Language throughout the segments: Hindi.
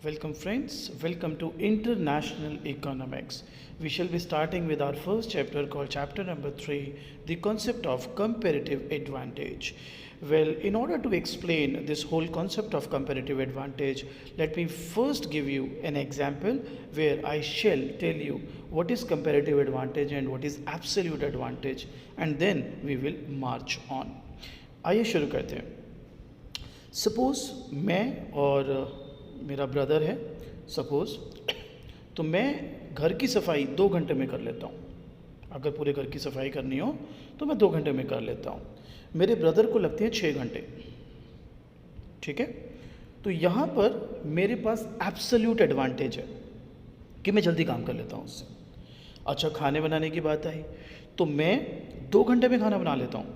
Welcome, friends. Welcome to International Economics. We shall be starting with our first chapter called chapter number 3, the concept of comparative advantage. Well, in order to explain this whole concept of comparative advantage, let me first give you an example where I shall tell you what is comparative advantage and what is absolute advantage, and then we will march on. आइए शुरू करते हैं. सपोज मैं और मेरा ब्रदर है सपोज, तो मैं घर की सफाई 2 घंटे में कर लेता हूँ. अगर पूरे घर की सफाई करनी हो तो मैं 2 घंटे में कर लेता हूँ. मेरे ब्रदर को लगते हैं 6 घंटे. ठीक है, तो यहाँ पर मेरे पास एब्सोल्यूट एडवांटेज है कि मैं जल्दी काम कर लेता हूँ उससे. अच्छा, खाने बनाने की बात आई तो मैं 2 घंटे में खाना बना लेता हूँ.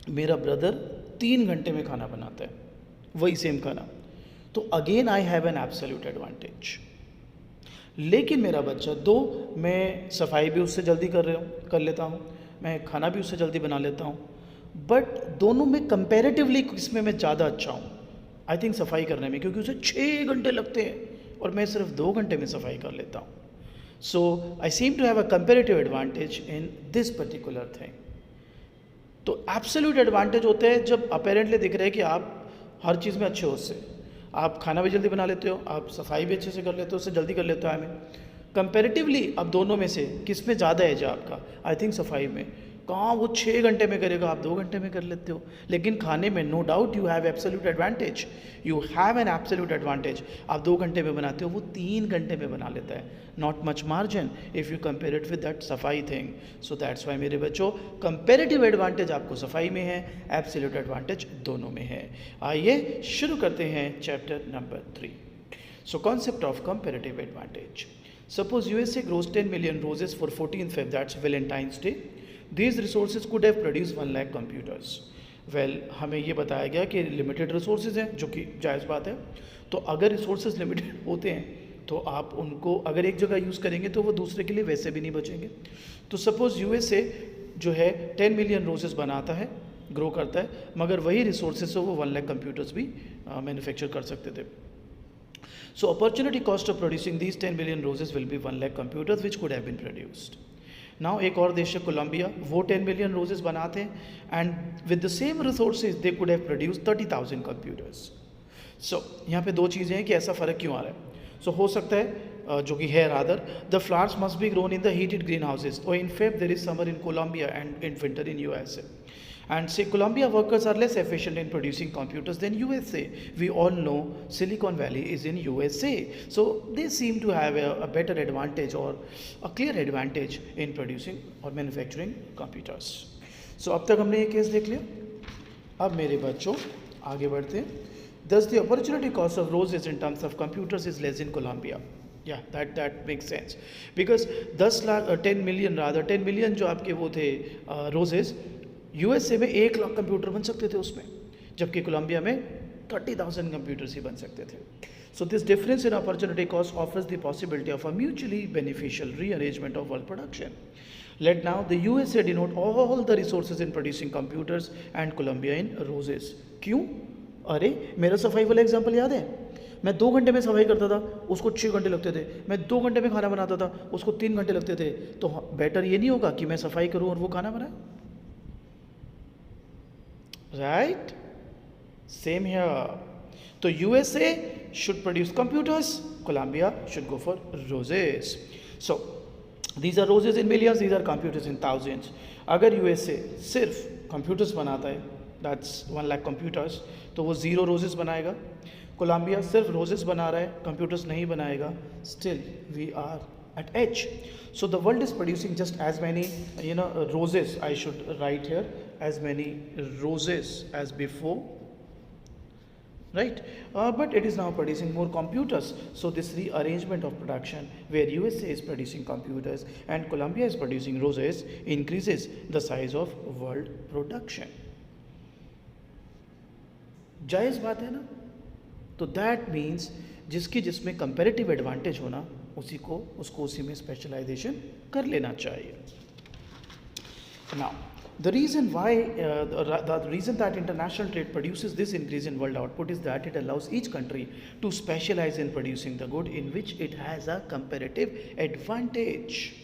मेरा ब्रदर 3 घंटे में खाना बनाता है, वही सेम खाना. तो again I have an absolute advantage. लेकिन मेरा बच्चा मैं सफाई भी उससे जल्दी कर लेता हूँ, मैं खाना भी उससे जल्दी बना लेता हूँ, बट दोनों में कंपैरेटिवली किसमें मैं ज़्यादा अच्छा हूँ? आई थिंक सफाई करने में, क्योंकि उसे 6 घंटे लगते हैं और मैं सिर्फ 2 घंटे में सफाई कर लेता हूँ. So I seem to have a comparative advantage in this particular thing. तो एब्सोल्यूट एडवांटेज होते हैं जब अपेरेंटली दिख रहा है कि आप हर चीज़ में अच्छे हो. उससे आप खाना भी जल्दी बना लेते हो, आप सफाई भी अच्छे से कर लेते हो, उससे जल्दी कर लेते हो. आई मीन कंपेरेटिवली अब दोनों में से किस में ज़्यादा एज है आपका? आई थिंक सफाई में. कहाँ वो 6 घंटे में करेगा, आप 2 घंटे में कर लेते हो. लेकिन खाने में no doubt you have absolute advantage. You have an absolute advantage. आप 2 घंटे में बनाते हो, वो 3 घंटे में बना लेता है. Not much margin if you compare it with that सफाई थिंग. सो दैट्स वाई मेरे बच्चों, कंपेरेटिव एडवांटेज आपको सफाई में है, एब्सोल्यूट एडवांटेज दोनों में है. आइए शुरू करते हैं chapter number 3. So concept of comparative advantage. Suppose USA grows 10 million roses for 14th Feb, that's Valentine's Day. These resources could have produced 1 lakh computers. Well, हमें ये बताया गया कि लिमिटेड रिसोर्सेज हैं, जो कि जायज़ बात है. तो अगर रिसोर्सेज लिमिटेड होते हैं तो आप उनको अगर एक जगह यूज़ करेंगे तो वो दूसरे के लिए वैसे भी नहीं बचेंगे. तो सपोज़ USA जो है 10 मिलियन रोजेस बनाता है, ग्रो करता है, मगर वही रिसोर्सेज से वो 1 लाख कंप्यूटर्स भी मैन्युफैक्चर कर सकते थे. So opportunity cost of producing these 10 million roses will be 1 lakh computers which could have been produced. Now एक और देश है कोलंबिया, वो 10 मिलियन रोजेस बनाते हैं and with the same resources they could have produce 30,000 computers. So यहाँ पे 2 चीज़ें हैं कि ऐसा फ़र्क क्यों आ रहा है. सो हो सकता है जो कि है rather the flowers must be grown in the heated green houses, और in Feb there is summer in Colombia and in winter in USA. And say Colombia workers are less efficient in producing computers than USA. We all know Silicon Valley is in USA. So they seem to have a better advantage or a clear advantage in producing or manufacturing computers. So अब तक हमने ये केस देख लिया. अब मेरे बच्चों आगे बढ़ते हैं. Thus the opportunity cost of roses in terms of computers is less in Colombia. Yeah, that makes sense. Because 10 million जो आपके वो थे रोजेस, USA में 1 लाख कंप्यूटर बन सकते थे उसमें, जबकि कोलंबिया में 30,000 कंप्यूटर्स ही बन सकते थे. So this difference in opportunity cost offers the possibility of a mutually beneficial rearrangement of world production. Let now the USA denote all the resources in producing computers and Colombia in roses. क्यों? अरे मेरा सफाई वाला एग्जाम्पल याद है. मैं 2 घंटे में सफाई करता था, उसको 6 घंटे लगते थे. मैं 2 घंटे में खाना बनाता था, उसको 3 घंटे लगते थे. तो बेटर ये नहीं होगा कि मैं सफाई करूँ और वो खाना बनाए? Right? Same here. So USA should produce computers, Colombia should go for roses. So these are roses in millions, these are computers in thousands. अगर USA सिर्फ computers बनाता है, that's 1 lakh computers, तो वो 0 roses बनाएगा. कोलंबिया सिर्फ roses बना रहा है, computers नहीं बनाएगा. Still we are at edge. So the world is producing just as many roses, I should write here, as many roses as before, right? But it is now producing more computers. So this rearrangement of production where USA is producing computers and Colombia is producing roses increases the size of world production. जायज़ बात है ना? तो that means जिसमें comparative advantage होना, उसको उसी में स्पेशलाइजेशन कर लेना चाहिए. Now The reason why, the reason that international trade produces this increase in world output is that it allows each country to specialize in producing the good in which it has a comparative advantage.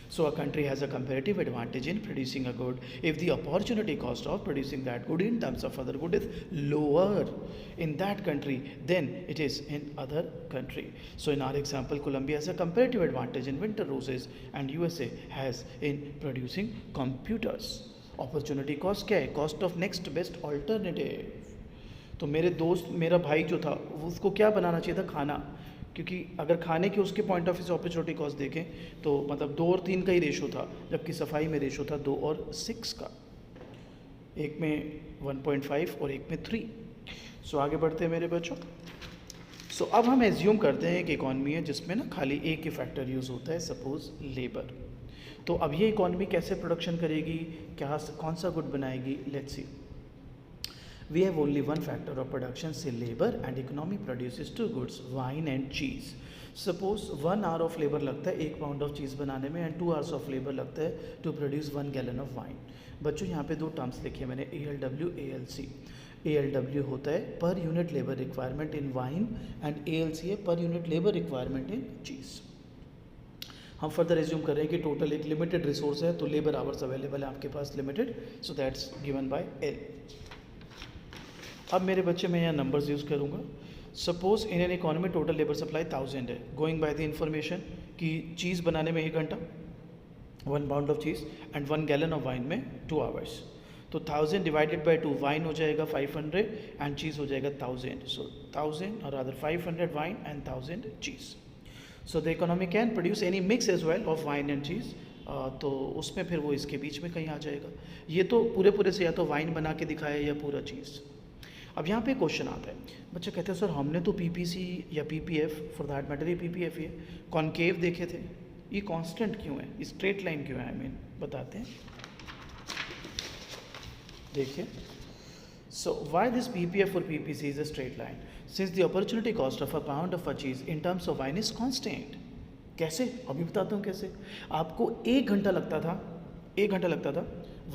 So a country has a comparative advantage in producing a good if the opportunity cost of producing that good in terms of other good is lower in that country than it is in other country. So in our example, Colombia has a comparative advantage in winter roses and USA has in producing computers. Opportunity cost क्या है? Cost of next best alternative. तो मेरे दोस्त, मेरा भाई जो था, उसको क्या बनाना चाहिए था? खाना. क्योंकि अगर खाने के उसके पॉइंट ऑफ व्यू से अपॉर्चुनिटी कॉस्ट देखें तो मतलब 2 और 3 का ही रेशो था, जबकि सफाई में रेशो था 2 और 6 का. एक में 1.5 और एक में 3. सो आगे बढ़ते हैं मेरे बच्चों. सो अब हम एज्यूम करते हैं कि इकॉनमी है जिसमें ना खाली एक ही फैक्टर यूज़ होता है, सपोज लेबर. तो अब ये इकॉनमी कैसे प्रोडक्शन करेगी, क्या कौन सा गुड बनाएगी? Let's see. We have only one factor of production, say labor, and economy produces 2 goods, wine and cheese. Suppose 1 hour of labor लगता है 1 pound of cheese बनाने में and 2 hours of labor लगता है to produce 1 gallon of wine. बच्चों यहाँ पे 2 टर्म्स लिखे मैंने, ALW, ALC. ALW होता है per unit labour requirement in wine and ALC है per unit labour requirement in cheese. हम फर्दर एज्यूम कर रहे हैं कि टोटल एक लिमिटेड रिसोर्स है तो लेबर आवर्स अवेलेबल है आपके पास limited, so that's given by L. अब मेरे बच्चे मैं यहाँ नंबर्स यूज़ करूँगा. Suppose in an economy total labour supply 1000 है, गोइंग बाय द इन्फॉर्मेशन कि चीज़ बनाने में 1 घंटा, 1 pound of cheese and 1 gallon of wine में 2 आवर्स. तो 1000 डिवाइडेड बाय 2, वाइन हो जाएगा 500 एंड चीज़ हो जाएगा 1000. सो 1000 और other 500 wine and 1000 cheese. So the economy can produce any mix as well of wine and cheese. तो उसमें फिर वो इसके बीच में कहीं आ जाएगा. ये तो पूरे से या तो वाइन बना के दिखाया या पूरा चीज़. अब यहाँ पे क्वेश्चन आता है, बच्चे कहते हैं सर हमने तो पीपीसी या पीपीएफ, फॉर दैट मैटर ये पीपीएफ ही है, कॉन्केव देखे थे, ये कांस्टेंट क्यों है, स्ट्रेट लाइन क्यों है? आई मीन बताते हैं. देखिए, सो व्हाई दिस पीपीएफ और PPC is a straight line? Since the opportunity cost of a pound of a cheese in terms of wine is constant. कैसे? अभी बताता हूँ कैसे. आपको 1 घंटा लगता था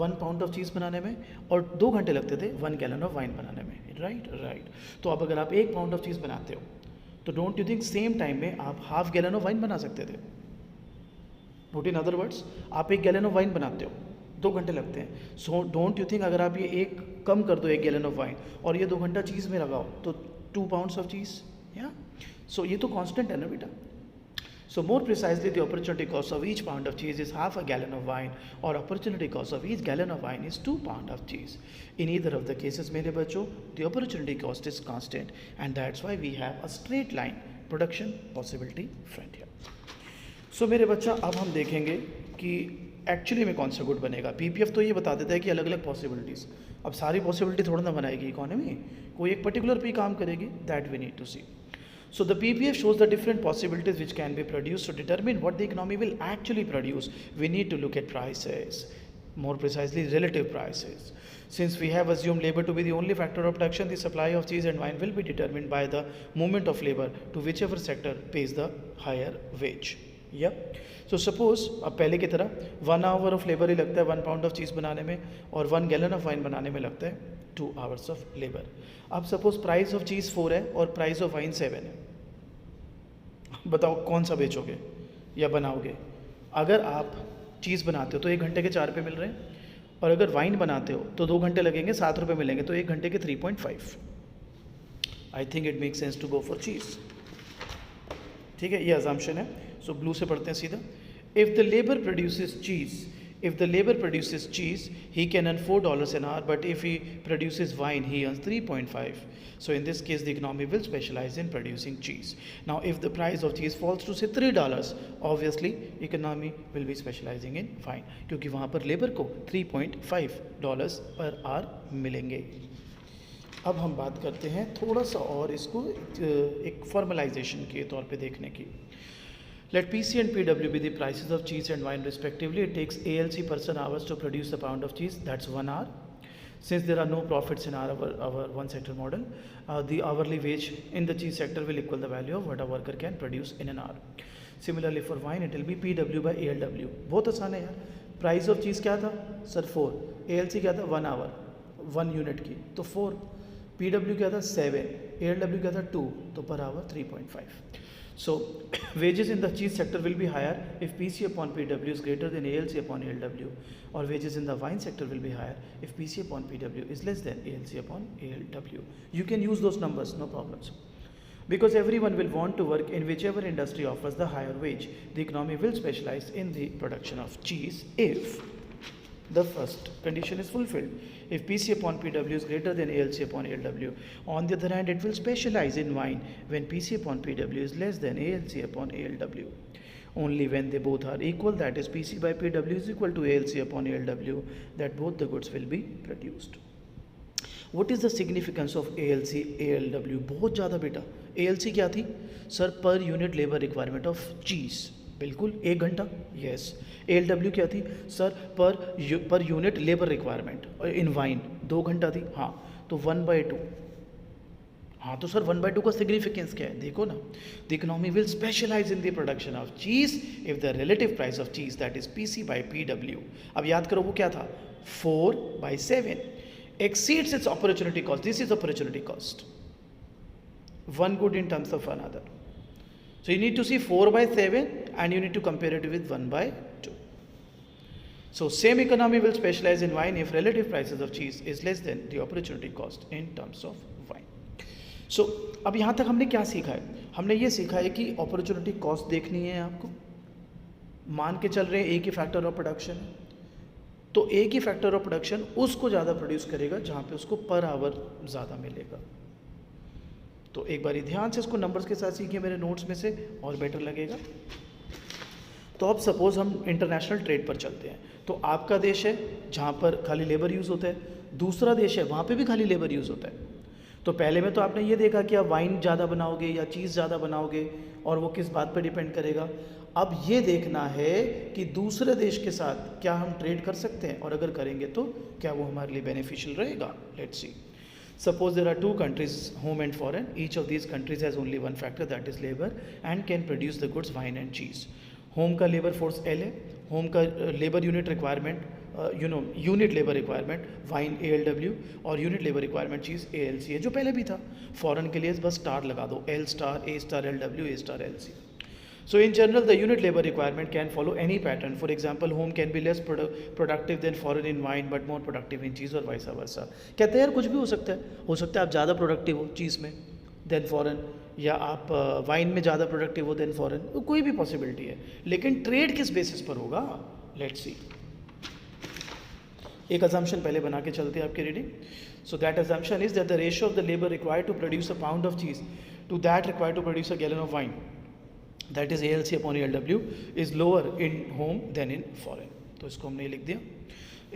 1 पाउंड ऑफ चीज़ बनाने में और 2 घंटे लगते थे 1 गैलन ऑफ वाइन बनाने में. राइट. तो अब अगर आप 1 पाउंड ऑफ चीज़ बनाते हो तो don't you think same time में आप हाफ गैलन ऑफ वाइन बना सकते थे? पुट इन अदर वर्ड्स, आप 1 गैलन ऑफ वाइन बनाते हो, 2 घंटे लगते हैं. सो डोंट यू थिंक अगर आप ये एक कम कर दो 1 गैलन ऑफ वाइन और ये 2 घंटा चीज़ में लगाओ तो 2 पाउंड्स ऑफ चीज़. या सो ये तो कांस्टेंट है ना बेटा. So more precisely, the opportunity cost of each pound of cheese is half a gallon of wine, or opportunity cost of each gallon of wine is 2 pound of cheese. In either of the cases, मेरे बच्चों, the opportunity cost is constant, and that's why we have a straight line production possibility friend here. So मेरे बच्चा, अब हम देखेंगे कि एक्चुअली में कौन सा गुड बनेगा. पीपीएफ तो ये बता देता है कि अलग अलग पॉसिबिलिटीज़. अब सारी पॉसिबिलिटी थोड़ा ना बनाएगी इकोनॉमी, कोई एक पर्टिकुलर पे काम करेगी. That we need to see. So the PPF shows the different possibilities which can be produced. To determine what the economy will actually produce, we need to look at prices, more precisely relative prices. Since we have assumed labor to be the only factor of production, the supply of cheese and wine will be determined by the movement of labor to whichever sector pays the higher wage. Yeah. So suppose अब पहले की तरह 1 hour of labor ही लगता है 1 pound of cheese बनाने में और 1 gallon of wine बनाने में लगता है 2 hours of labor. अब सपोज प्राइस ऑफ चीज़ 4 है और प्राइस ऑफ वाइन 7 है. बताओ कौन सा बेचोगे या बनाओगे? अगर आप चीज़ बनाते हो तो 1 घंटे के 4 रुपये मिल रहे हैं, और अगर वाइन बनाते हो तो 2 घंटे लगेंगे 7 रुपये मिलेंगे, तो 1 घंटे के 3.5. I think it make sense to go for cheese. ठीक है, ये अजम्पशन है. सो ब्लू से पढ़ते हैं सीधा. If the labour produces cheese, he can earn $4 an hour, but if he produces wine, he earns 3.5. So in this case, the economy will specialize in producing cheese. Now, if the price of cheese falls to say $3, obviously, economy will be specializing in wine, क्योंकि वहाँ पर लेबर को $3.5 per hour मिलेंगे. अब हम बात करते हैं थोड़ा सा और इसको एक फॉर्मलाइजेशन के तौर पे देखने की. Let PC and PW be the prices of cheese and wine respectively. It takes ALC person hours to produce a pound of cheese. That's 1 hour. Since there are no profits in our one sector model, the hourly wage in the cheese sector will equal the value of what a worker can produce in an hour. Similarly for wine, it will be PW by ALW. बहुत आसान है यार. प्राइस ऑफ चीज़ क्या था सर 4, ALC क्या था 1 आवर 1 यूनिट की तो 4, PW क्या था 7, ALW क्या था 2, तो per hour 3.5. So wages in the cheese sector will be higher if PC upon PW is greater than ALC upon ALW, or wages in the wine sector will be higher if PC upon PW is less than ALC upon ALW. You can use those numbers, no problems. Because everyone will want to work in whichever industry offers the higher wage, the economy will specialize in the production of cheese if the first condition is fulfilled. If PC upon PW is greater than ALC upon ALW. On the other hand, it will specialize in wine when PC upon PW is less than ALC upon ALW. Only when they both are equal, that is PC by PW is equal to ALC upon ALW, that both the goods will be produced. What is the significance of ALC ALW? बहुत ज़्यादा बेटा. ALC क्या थी sir? Per unit labour requirement of cheese. बिल्कुल 1 घंटा. यस. ALW क्या थी sir? Per unit labour requirement in wine 2 घंटा थी. हाँ, तो 1/2. हाँ, तो सर 1/2 का सिग्निफिकेंस क्या है? देखो ना, the economy will specialise in the production of cheese if the relative price of cheese that is PC by PW. अब याद करो वो क्या था 4/7 exceeds its opportunity cost. This is opportunity cost. One good in terms of another. So you need to see 4/7 and you need to compare it with 1/2. So same economy will specialize in wine if relative prices of cheese is less than the opportunity cost in terms of wine. So अब यहाँ तक हमने क्या सीखा है? हमने ये सीखा है कि opportunity cost देखनी है आपको. मान के चल रहे हैं एक ही फैक्टर ऑफ प्रोडक्शन है, तो एक ही फैक्टर ऑफ प्रोडक्शन उसको ज़्यादा प्रोड्यूस करेगा जहाँ पे उसको पर आवर ज़्यादा मिलेगा. तो एक बार ध्यान से इसको नंबर्स के साथ सीखिए मेरे नोट्स में से, और बेटर लगेगा. तो अब सपोज हम इंटरनेशनल ट्रेड पर चलते हैं. तो आपका देश है जहाँ पर खाली लेबर यूज़ होता है, दूसरा देश है वहाँ पे भी खाली लेबर यूज़ होता है. तो पहले में तो आपने ये देखा कि आप वाइन ज़्यादा बनाओगे या चीज़ ज़्यादा बनाओगे, और वो किस बात पर डिपेंड करेगा. अब ये देखना है कि दूसरे देश के साथ क्या हम ट्रेड कर सकते हैं, और अगर करेंगे तो क्या वो हमारे लिए बेनिफिशियल रहेगा. Let's see. Suppose there are 2 countries, home and foreign. Each of these countries has only one factor, that is labor, and can produce the goods wine and cheese. Home का labor force L है, home का labor unit requirement, unit labor requirement wine ALW, और unit labor requirement cheese ALC है, जो पहले भी था. foreign के लिए बस स्टार लगा दो, L star A star LW A star LC. So in general, the unit labor requirement can follow any pattern. For example, home can be less productive than foreign in wine, but more productive in cheese, or vice versa. कहते हैं यार कुछ भी हो सकता है आप ज़्यादा प्रोडक्टिव हो चीज़ में देन फॉरेन, या आप वाइन में ज़्यादा प्रोडक्टिव हो देन फॉरेन. कोई भी पॉसिबिलिटी है, लेकिन ट्रेड किस बेसिस पर होगा? Let's see. एक अजम्पशन पहले बना के चलते हैं आपकी reading. So that assumption is that the ratio of the labour required to produce a pound of cheese to that required to produce a gallon of wine, that is ALC upon ALW, is lower in home than in foreign. तो इसको हमने लिख दिया.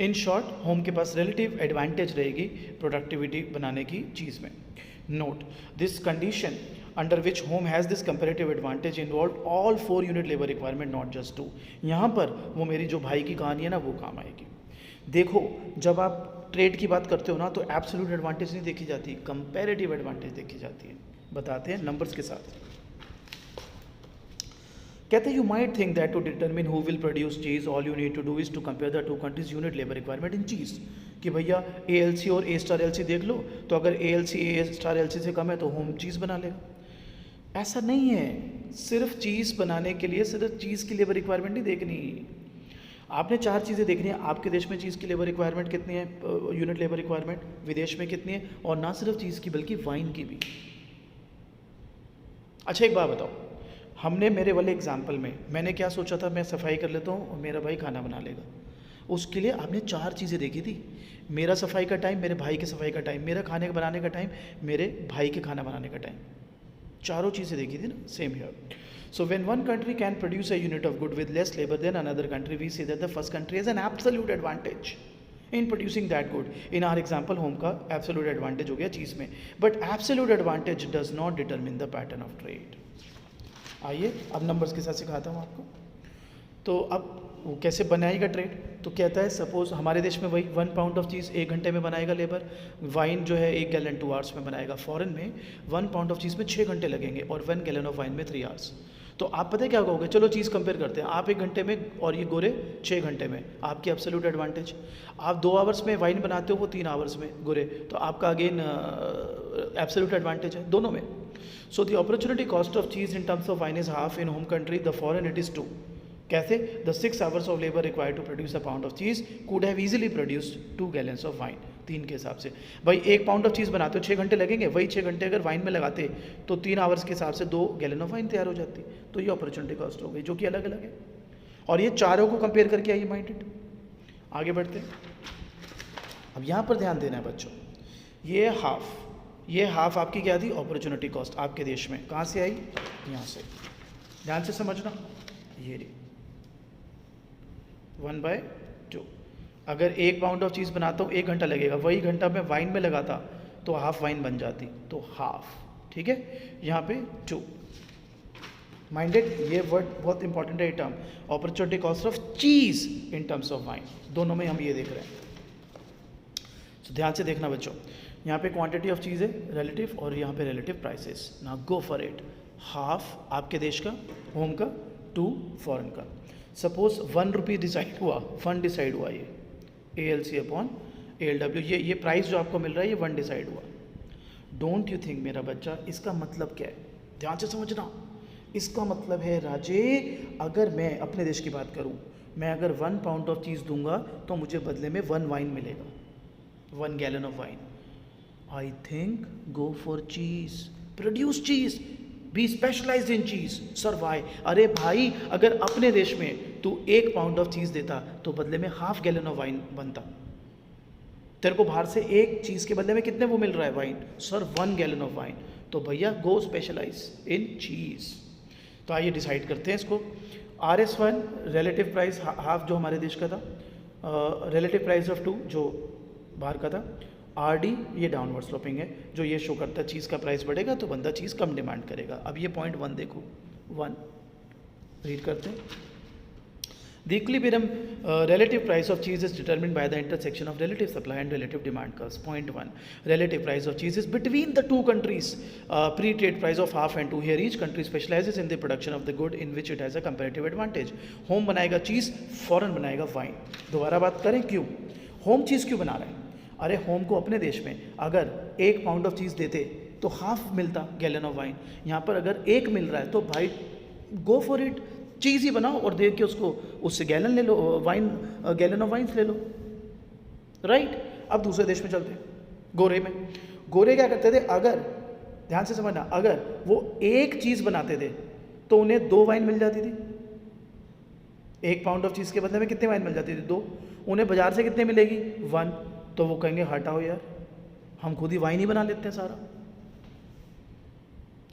इन शॉर्ट, होम के पास रिलेटिव एडवांटेज रहेगी प्रोडक्टिविटी बनाने की चीज़ में. Note this condition under which home has this comparative advantage involve all 4 unit labour requirement, not just 2. यहाँ पर वो मेरी जो भाई की कहानी है ना, वो काम आएगी. देखो, जब आप ट्रेड की बात करते हो ना, तो एब्सोल्यूट एडवांटेज नहीं देखी जाती, कंपेरेटिव एडवांटेज देखी जाती है. बताते हैं नंबर्स के साथ. कहते हैं you might think that to determine who will produce cheese all you need to do is to compare the 2 countries unit labour requirement in cheese. कि भैया ALC और A स्टार LC देख लो, तो अगर ALC A स्टार LC से कम है तो होम चीज़ बना लेगा. ऐसा नहीं है. सिर्फ चीज़ बनाने के लिए सिर्फ चीज़ की लेबर रिक्वायरमेंट नहीं देखनी, आपने 4 चीज़ें देखनी है. आपके देश में चीज़ की लेबर रिक्वायरमेंट कितनी है, यूनिट लेबर रिक्वायरमेंट, विदेश में कितनी है, और ना सिर्फ चीज़ की बल्कि वाइन की भी. अच्छा एक बात बताओ, हमने मेरे वाले एग्जाम्पल में मैंने क्या सोचा था, मैं सफाई कर लेता हूँ और मेरा भाई खाना बना लेगा. उसके लिए आपने 4 चीज़ें देखी थी. मेरा सफाई का टाइम, मेरे भाई के सफाई का टाइम, मेरा खाने बनाने का टाइम, मेरे भाई के खाना बनाने का टाइम. चारों चीज़ें देखी थी ना. Same here. So when one country can produce a unit of good with less labour than another country, we see that the first country has an absolute advantage in producing that good. In our example home का एब्सोल्यूट एडवांटेज हो गया चीज़ में, but absolute advantage does not determine the pattern of trade. आइए अब नंबर्स के साथ सिखाता हूँ आपको. तो अब वो कैसे बनाएगा ट्रेड. तो कहता है सपोज हमारे देश में वही 1 पाउंड ऑफ चीज़ 1 घंटे में बनाएगा लेबर. वाइन जो है 1 गैलन 2 आवर्स में बनाएगा. फॉरेन में 1 पाउंड ऑफ चीज़ में 6 घंटे लगेंगे और 1 गैलन ऑफ वाइन में 3 आवर्स. तो आप पता है क्या कहोगे, चलो चीज़ कंपेयर करते हैं, आप 1 घंटे में और ये गोरे 6 घंटे में, आपकी एब्सोल्यूट एडवांटेज। आप 2 आवर्स में वाइन बनाते हो, वो 3 आवर्स में गोरे, तो आपका अगेन एब्सोल्यूट एडवांटेज है दोनों में। So the opportunity cost of cheese in terms of wine is half in home country, the foreign it is 2। कैसे? The 6 hours of labour required to produce a pound of cheese could have easily produced 2 gallons of wine. 3 के हिसाब से भाई 1 पाउंड ऑफ चीज़ बनाते हो 6 घंटे लगेंगे, वही 6 घंटे अगर वाइन में लगाते तो 3 आवर्स के हिसाब से 2 गैलन ऑफ वाइन तैयार हो जाती। तो ये अपॉर्चुनिटी कॉस्ट हो गई, जो कि अलग अलग है, और ये चारों को कंपेयर करके आइए माइंडेड। आगे बढ़ते हैं। अब यहाँ पर ध्यान देना है बच्चों, ये हाफ आपकी क्या थी? अपॉर्चुनिटी कॉस्ट आपके देश में। कहाँ से आई? यहाँ से। ध्यान से समझना, ये रही 1/2। अगर 1 पाउंड ऑफ चीज़ बनाता हूँ 1 घंटा लगेगा, वही घंटा मैं वाइन में लगाता तो हाफ वाइन बन जाती, तो हाफ। ठीक है, यहाँ पे 2 माइंडेड। ये वर्ड बहुत इंपॉर्टेंट है, term opportunity cost of cheese in terms of wine, दोनों में हम ये देख रहे हैं। तो ध्यान से देखना बच्चों, यहाँ पे क्वांटिटी ऑफ चीज़ है रिलेटिव, और यहाँ पे रिलेटिव प्राइसेस। ना गो फॉर इट। हाफ आपके देश का, होम का, 2 फॉरेन का। सपोज 1 रुपी डिसाइड हुआ, फंड डिसाइड हुआ, ये ALC/ALW, ये प्राइस जो आपको मिल रहा है ये 1 डिसाइड हुआ। डोंट यू थिंक मेरा बच्चा, इसका मतलब क्या है? ध्यान से समझना। इसका मतलब है राजे, अगर मैं अपने देश की बात करूं, मैं अगर 1 पाउंड ऑफ चीज़ दूंगा तो मुझे बदले में 1 वाइन मिलेगा, 1 gallon of wine. I think go for cheese, produce cheese, be specialised in cheese, survive. अरे भाई, अगर अपने देश में तू 1 पाउंड ऑफ चीज़ देता तो बदले में हाफ गैलन ऑफ वाइन बनता। तेरे को बाहर से एक चीज़ के बदले में कितने वो मिल रहा है wine? Sir 1 gallon of wine. तो भैया गो स्पेशलाइज इन चीज़। तो आइए डिसाइड करते हैं इसको। RS1 रिलेटिव प्राइस हाफ जो हमारे देश का था, रिलेटिव प्राइस ऑफ 2 जो बाहर का था। RD ये डाउनवर्ड स्लोपिंग है, जो ये शो करता है चीज़ का प्राइस बढ़ेगा तो बंदा चीज़ कम डिमांड करेगा। अब ये पॉइंट 1 देखो, 1 रीड करते हैं। The equilibrium relative price of cheese is determined by the intersection of relative supply and relative demand curves. Point 1. Relative price of cheese is between the two countries. Pre-trade price of half and 2. Here each country specializes in the production of the good in which it has a comparative advantage. Home बनाएगा चीज़, foreign बनाएगा वाइन। दोबारा बात करें क्यों? होम चीज़ क्यों बना रहे हैं? अरे होम को अपने देश में अगर 1 पाउंड ऑफ चीज़ देते तो हाफ मिलता गैलन ऑफ वाइन। यहाँ पर अगर 1 मिल रहा है तो भाई गो फॉर इट, चीज़ ही बनाओ और देख के उसको उससे गैलन ले लो, वाइन गैलन ऑफ वाइन्स ले लो, राइट। अब दूसरे देश में चलते हैं, गोरे में। गोरे क्या करते थे? अगर ध्यान से समझना, अगर वो 1 चीज़ बनाते थे तो उन्हें 2 वाइन मिल जाती थी। 1 पाउंड ऑफ चीज़ के बदले में कितने वाइन मिल जाती थी? 2। उन्हें बाजार से कितने मिलेगी? 1। तो वो कहेंगे हटाओ यार, हम खुद ही वाइन ही बना लेते हैं सारा,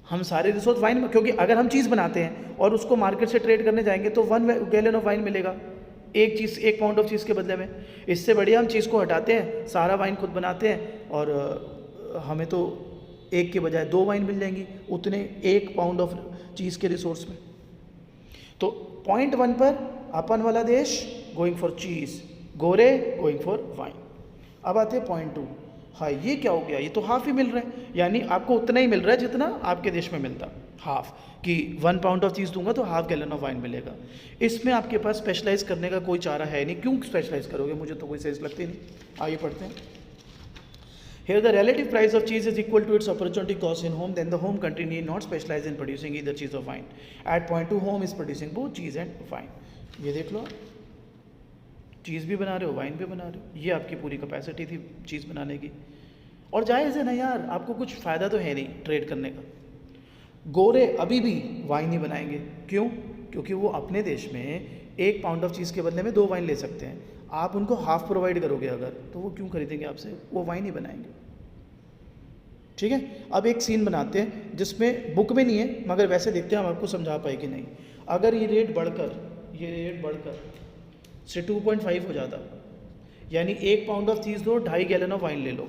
हम सारे रिसोर्स वाइन में, क्योंकि अगर हम चीज़ बनाते हैं और उसको मार्केट से ट्रेड करने जाएंगे तो 1 गैलन ऑफ वाइन मिलेगा 1 पाउंड ऑफ चीज़ के बदले में। इससे बढ़िया हम चीज़ को हटाते हैं, सारा वाइन खुद बनाते हैं और हमें तो 1 के बजाय 2 वाइन मिल जाएंगी उतने 1 पाउंड ऑफ चीज़ के रिसोर्स में। तो पॉइंट 1 पर अपन वाला देश going for cheese, Gore going for wine. अब आते हैं पॉइंट 2। हाँ, ये क्या हो गया? ये तो हाफ ही मिल रहा है, यानी आपको उतना ही मिल रहा है जितना आपके देश में मिलता, हाफ। कि 1 पाउंड ऑफ चीज़ दूंगा तो हाफ गैलन ऑफ वाइन मिलेगा। इसमें आपके पास स्पेशलाइज करने का कोई चारा है नहीं। क्यों स्पेशलाइज करोगे? मुझे तो कोई सेंस लगती नहीं। आगे पढ़ते हैं। Here the relative price of cheese is equal to its opportunity cost in home, then the home country need not specialize in producing either cheese or wine. At point 2, home is producing both cheese and wine. ये देख लो, चीज़ भी बना रहे हो, वाइन भी बना रहे हो। ये आपकी पूरी कैपेसिटी थी चीज़ बनाने की, और जायज़ है ना यार, आपको कुछ फ़ायदा तो है नहीं ट्रेड करने का। गोरे अभी भी वाइन ही बनाएंगे। क्यों? क्योंकि वो अपने देश में 1 पाउंड ऑफ चीज़ के बदले में 2 वाइन ले सकते हैं। आप उनको हाफ प्रोवाइड करोगे अगर, तो वो क्यों खरीदेंगे आपसे? वो वाइन ही बनाएंगे। ठीक है, अब एक सीन बनाते हैं जिसमें बुक में नहीं है, मगर वैसे देखते हैं हम आपको समझा पाए कि नहीं। अगर ये रेट बढ़कर से 2.5 हो जाता, यानी 1 पाउंड ऑफ चीज़ दो, 2.5 गैलन ऑफ वाइन ले लो।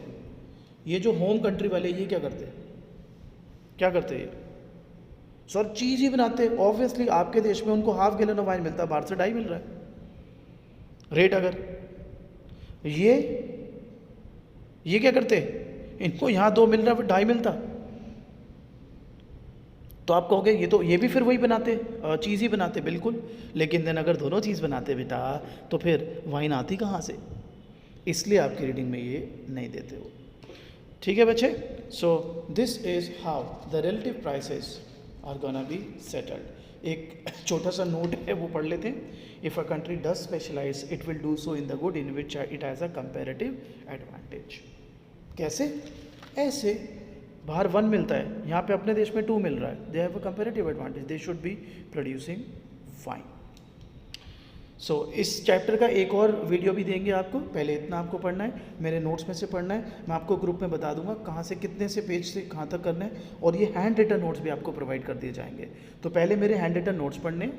ये जो होम कंट्री वाले ये क्या करते ये? सर चीज़ ही बनाते। ऑब्वियसली आपके देश में उनको हाफ गैलन ऑफ वाइन मिलता है, बाहर से 2.5 मिल रहा है रेट। अगर ये क्या करते? इनको यहाँ 2 मिल रहा है, 2.5 मिलता। तो आप कहोगे ये भी फिर वही बनाते चीज़ ही बनाते, बिल्कुल, लेकिन देन अगर दोनों चीज़ बनाते बेटा तो फिर वाइन आती कहाँ से? इसलिए आपकी रीडिंग में ये नहीं देते हो। ठीक है बच्चे, so this is how the relative prices are gonna be settled. एक छोटा सा नोट है वो पढ़ लेते हैं। If a country does specialise it will do so in the good in which it has a comparative advantage. कैसे? ऐसे बाहर 1 मिलता है, यहाँ पे अपने देश में 2 मिल रहा है, they have a comparative advantage, they should be producing fine. So इस चैप्टर का एक और वीडियो भी देंगे आपको, पहले इतना आपको पढ़ना है, मेरे नोट्स में से पढ़ना है, मैं आपको ग्रुप में बता दूंगा कहाँ से कितने से पेज से कहाँ तक करना है, और ये हैंड रिटन नोट्स भी आपको प्रोवाइड कर दिए जाएंगे। तो पहले मेरे हैंड रिटन नोट्स पढ़ने,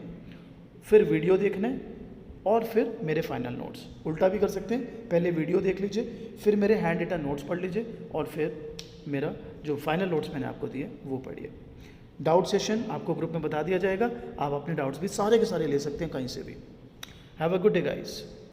फिर वीडियो देखना, और फिर मेरे फाइनल नोट्स। उल्टा भी कर सकते हैं, पहले वीडियो देख लीजिए, फिर मेरे हैंड रिटन नोट्स पढ़ लीजिए, और फिर मेरा जो फाइनल नोट्स मैंने आपको दिए वो पढ़िए। डाउट सेशन आपको ग्रुप में बता दिया जाएगा, आप अपने डाउट्स भी सारे के सारे ले सकते हैं कहीं से भी। Have a good day, guys.